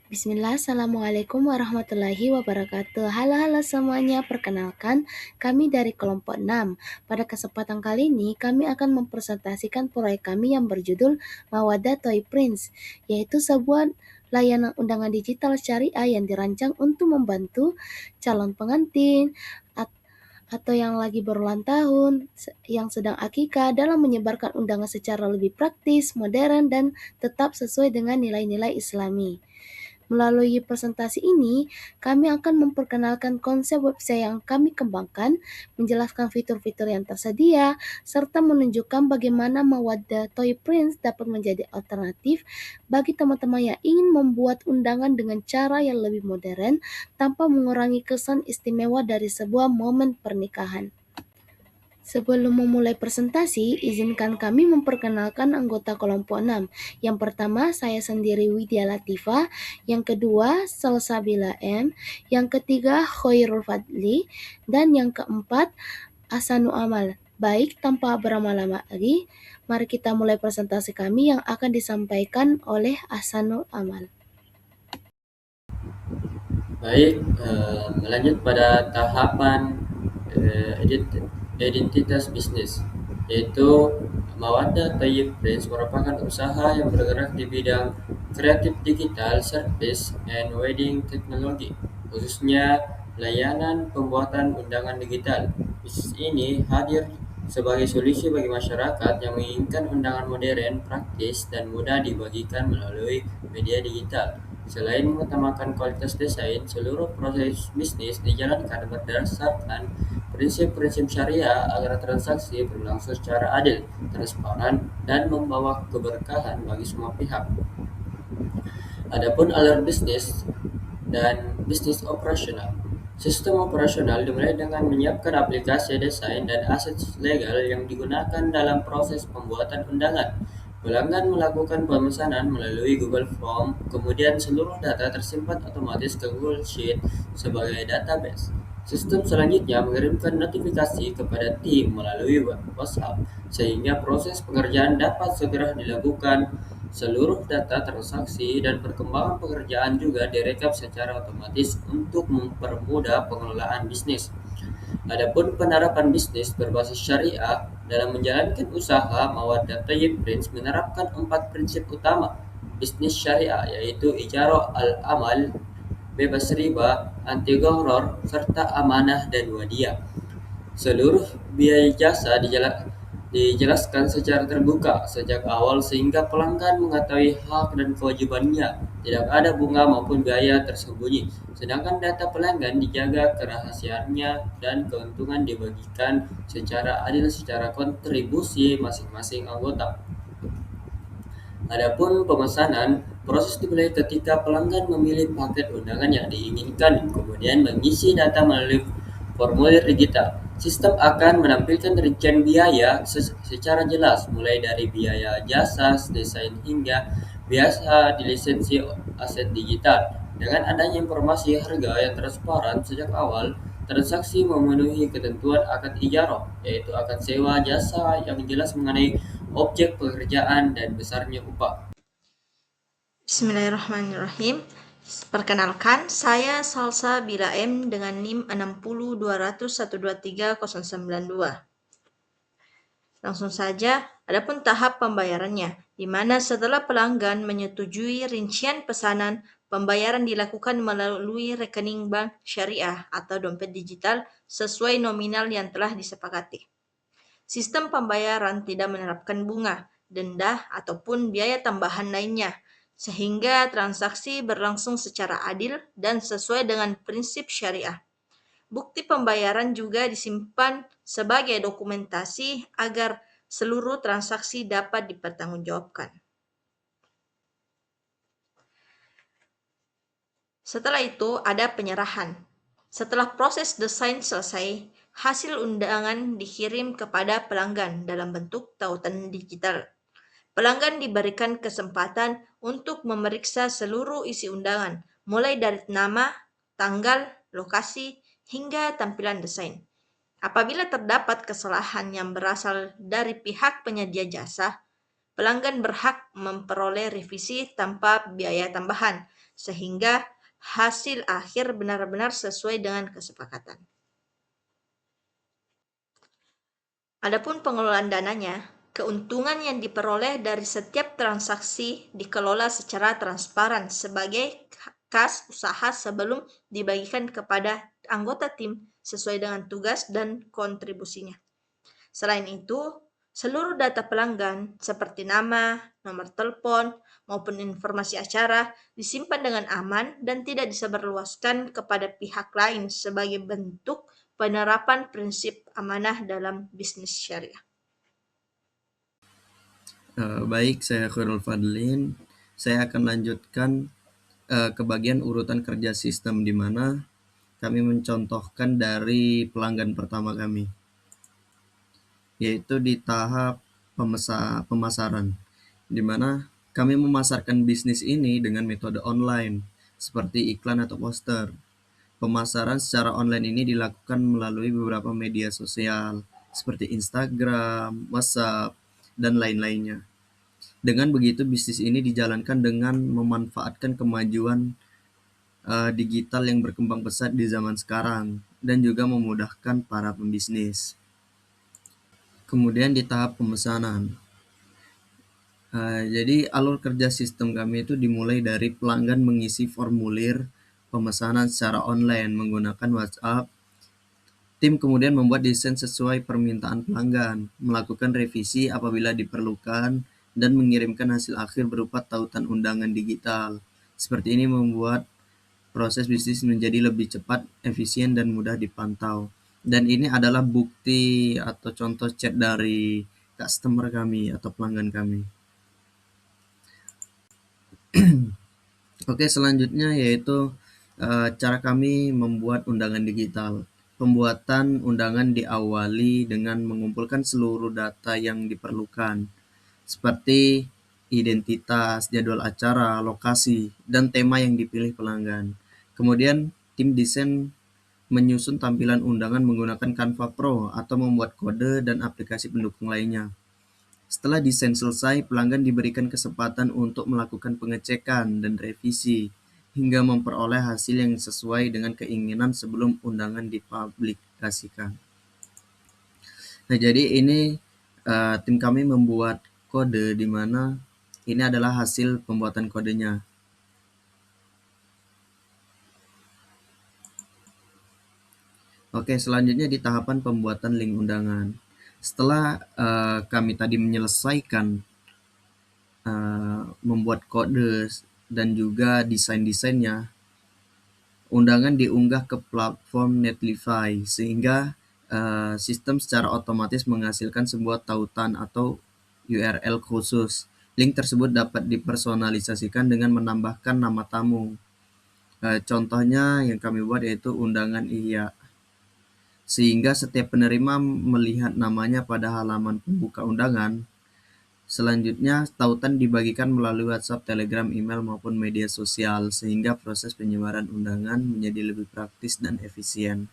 Bismillah, Assalamualaikum warahmatullahi wabarakatuh. Halo semuanya, perkenalkan kami dari kelompok 6. Pada kesempatan kali ini, kami akan mempresentasikan proyek kami yang berjudul Mawadah Toy Prince, yaitu sebuah layanan undangan digital syariah yang dirancang untuk membantu calon pengantin atau yang lagi berulang tahun, yang sedang akikah dalam menyebarkan undangan secara lebih praktis, modern, dan tetap sesuai dengan nilai-nilai Islami. Melalui presentasi ini, kami akan memperkenalkan konsep website yang kami kembangkan, menjelaskan fitur-fitur yang tersedia, serta menunjukkan bagaimana Mawaddah Toy Prince dapat menjadi alternatif bagi teman-teman yang ingin membuat undangan dengan cara yang lebih modern tanpa mengurangi kesan istimewa dari sebuah momen pernikahan. Sebelum memulai presentasi, izinkan kami memperkenalkan anggota kelompok 6. Yang pertama, saya sendiri Widya Latifa. Yang kedua, Salsabila M. Yang ketiga, Khairul Fadli. Dan yang keempat, Asanu Amal. Baik, tanpa berlama-lama lagi, mari kita mulai presentasi kami yang akan disampaikan oleh Asanu Amal. Baik, melanjut pada tahapan identitas bisnis, yaitu Mawaddah Thayyib Prince merupakan usaha yang bergerak di bidang kreatif digital, service, and wedding technology, khususnya layanan pembuatan undangan digital. Bisnis ini hadir sebagai solusi bagi masyarakat yang menginginkan undangan modern, praktis, dan mudah dibagikan melalui media digital. Selain mengutamakan kualitas desain, seluruh proses bisnis dijalankan berdasarkan prinsip-prinsip syariah agar transaksi berlangsung secara adil, transparan, dan membawa keberkahan bagi semua pihak. Adapun alur bisnis dan bisnis operasional. Sistem operasional dimulai dengan menyiapkan aplikasi desain dan aset legal yang digunakan dalam proses pembuatan undangan. Pelanggan melakukan pemesanan melalui Google Form, kemudian seluruh data tersimpan otomatis ke Google Sheet sebagai database. Sistem selanjutnya mengirimkan notifikasi kepada tim melalui WhatsApp, sehingga proses pengerjaan dapat segera dilakukan. Seluruh data transaksi dan perkembangan pekerjaan juga direkap secara otomatis untuk mempermudah pengelolaan bisnis. Adapun penerapan bisnis berbasis syariah dalam menjalankan usaha, Mawaddah Thayyib Prince menerapkan 4 prinsip utama bisnis syariah, yaitu ijarah al-amal, bebas riba, anti gharar, serta amanah dan wadiyah. Seluruh biaya jasa dijelaskan secara terbuka sejak awal sehingga pelanggan mengetahui hak dan kewajibannya. Tidak ada bunga maupun biaya tersembunyi, sedangkan data pelanggan dijaga kerahasiaannya dan keuntungan dibagikan secara adil secara kontribusi masing-masing anggota. Adapun pemesanan, proses dimulai ketika pelanggan memilih paket undangan yang diinginkan, kemudian mengisi data melalui formulir digital. Sistem akan menampilkan rincian biaya secara jelas, mulai dari biaya jasa, desain hingga biasa di lisensi aset digital. Dengan adanya informasi harga yang transparan sejak awal, transaksi memenuhi ketentuan akad ijarah, yaitu akad sewa jasa yang jelas mengenai objek pekerjaan dan besarnya upah. Bismillahirrahmanirrahim. Perkenalkan, saya Salsa Bila M dengan NIM 6020123092. Langsung saja, adapun tahap pembayarannya, di mana setelah pelanggan menyetujui rincian pesanan, pembayaran dilakukan melalui rekening bank syariah atau dompet digital sesuai nominal yang telah disepakati. Sistem pembayaran tidak menerapkan bunga, denda, ataupun biaya tambahan lainnya, sehingga transaksi berlangsung secara adil dan sesuai dengan prinsip syariah. Bukti pembayaran juga disimpan sebagai dokumentasi agar seluruh transaksi dapat dipertanggungjawabkan. Setelah itu ada penyerahan. Setelah proses desain selesai, hasil undangan dikirim kepada pelanggan dalam bentuk tautan digital. Pelanggan diberikan kesempatan untuk memeriksa seluruh isi undangan, mulai dari nama, tanggal, lokasi, hingga tampilan desain. Apabila terdapat kesalahan yang berasal dari pihak penyedia jasa, pelanggan berhak memperoleh revisi tanpa biaya tambahan, sehingga hasil akhir benar-benar sesuai dengan kesepakatan. Adapun pengelolaan dananya, keuntungan yang diperoleh dari setiap transaksi dikelola secara transparan sebagai kas usaha sebelum dibagikan kepada anggota tim sesuai dengan tugas dan kontribusinya. Selain itu, seluruh data pelanggan seperti nama, nomor telepon, maupun informasi acara disimpan dengan aman dan tidak disebarluaskan kepada pihak lain sebagai bentuk penerapan prinsip amanah dalam bisnis syariah. Baik, saya Khairul Fadlin. Saya akan lanjutkan ke bagian urutan kerja sistem di mana kami mencontohkan dari pelanggan pertama kami, yaitu di tahap pemasaran, di mana kami memasarkan bisnis ini dengan metode online, seperti iklan atau poster. Pemasaran secara online ini dilakukan melalui beberapa media sosial, seperti Instagram, WhatsApp, dan lain-lainnya. Dengan begitu, bisnis ini dijalankan dengan memanfaatkan kemajuan digital yang berkembang pesat di zaman sekarang dan juga memudahkan para pembisnis. Kemudian di tahap pemesanan. Jadi alur kerja sistem kami itu dimulai dari pelanggan mengisi formulir pemesanan secara online menggunakan WhatsApp. Tim kemudian membuat desain sesuai permintaan pelanggan, melakukan revisi apabila diperlukan, dan mengirimkan hasil akhir berupa tautan undangan digital. Seperti ini membuat proses bisnis menjadi lebih cepat, efisien, dan mudah dipantau. Dan ini adalah bukti atau contoh chat dari customer kami atau pelanggan kami. Oke, selanjutnya yaitu cara kami membuat undangan digital. Pembuatan undangan diawali dengan mengumpulkan seluruh data yang diperlukan, seperti identitas, jadwal acara, lokasi, dan tema yang dipilih pelanggan. Kemudian, tim desain menyusun tampilan undangan menggunakan Canva Pro atau membuat kode dan aplikasi pendukung lainnya. Setelah desain selesai, pelanggan diberikan kesempatan untuk melakukan pengecekan dan revisi hingga memperoleh hasil yang sesuai dengan keinginan sebelum undangan dipublikasikan. Nah, jadi ini tim kami membuat kode di mana ini adalah hasil pembuatan kodenya. Oke, selanjutnya di tahapan pembuatan link undangan. Setelah kami tadi menyelesaikan membuat kode dan juga desain-desainnya, undangan diunggah ke platform Netlify sehingga sistem secara otomatis menghasilkan sebuah tautan atau URL khusus. Link tersebut dapat dipersonalisasikan dengan menambahkan nama tamu. Contohnya yang kami buat yaitu undangan Ihya, sehingga setiap penerima melihat namanya pada halaman pembuka undangan. Selanjutnya, tautan dibagikan melalui WhatsApp, Telegram, email, maupun media sosial, sehingga proses penyebaran undangan menjadi lebih praktis dan efisien.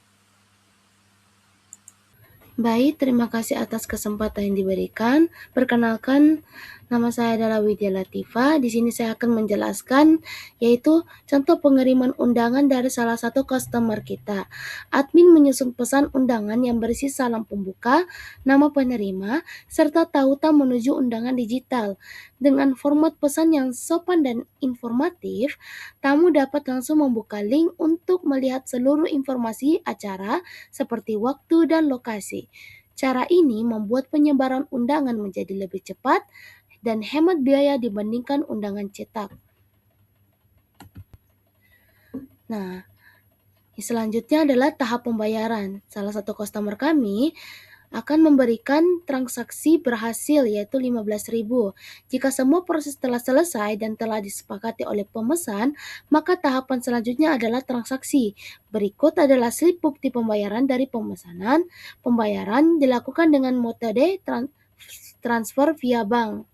Baik, terima kasih atas kesempatan yang diberikan. Perkenalkan, nama saya adalah Widya Latifah. Di sini saya akan menjelaskan yaitu contoh pengiriman undangan dari salah satu customer kita. Admin menyusun pesan undangan yang berisi salam pembuka, nama penerima, serta tautan menuju undangan digital. Dengan format pesan yang sopan dan informatif, tamu dapat langsung membuka link untuk melihat seluruh informasi acara seperti waktu dan lokasi. Cara ini membuat penyebaran undangan menjadi lebih cepat dan hemat biaya dibandingkan undangan cetak. Nah, selanjutnya adalah tahap pembayaran. Salah satu customer kami akan memberikan transaksi berhasil yaitu 15.000. Jika semua proses telah selesai dan telah disepakati oleh pemesan, maka tahapan selanjutnya adalah transaksi. Berikut adalah slip bukti pembayaran dari pemesanan. Pembayaran dilakukan dengan metode transfer via bank.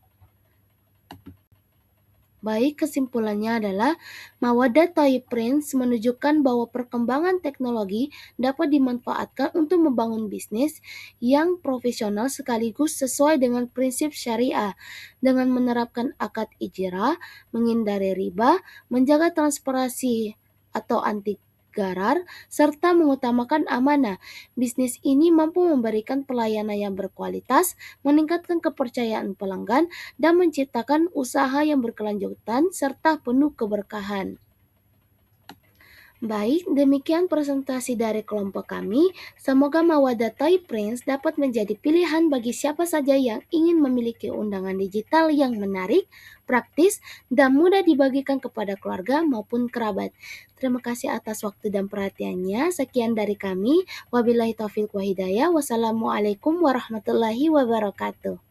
Baik, kesimpulannya adalah Mawaddah Thayib Prince menunjukkan bahwa perkembangan teknologi dapat dimanfaatkan untuk membangun bisnis yang profesional sekaligus sesuai dengan prinsip syariah dengan menerapkan akad ijrah, menghindari riba, menjaga transparansi atau anti garar, serta mengutamakan amanah. Bisnis ini mampu memberikan pelayanan yang berkualitas, meningkatkan kepercayaan pelanggan, dan menciptakan usaha yang berkelanjutan serta penuh keberkahan. Baik, demikian presentasi dari kelompok kami. Semoga Mawaddah Thayib Prince dapat menjadi pilihan bagi siapa saja yang ingin memiliki undangan digital yang menarik, praktis, dan mudah dibagikan kepada keluarga maupun kerabat. Terima kasih atas waktu dan perhatiannya. Sekian dari kami. Wabillahi taufiq wa hidayah. Wassalamualaikum warahmatullahi wabarakatuh.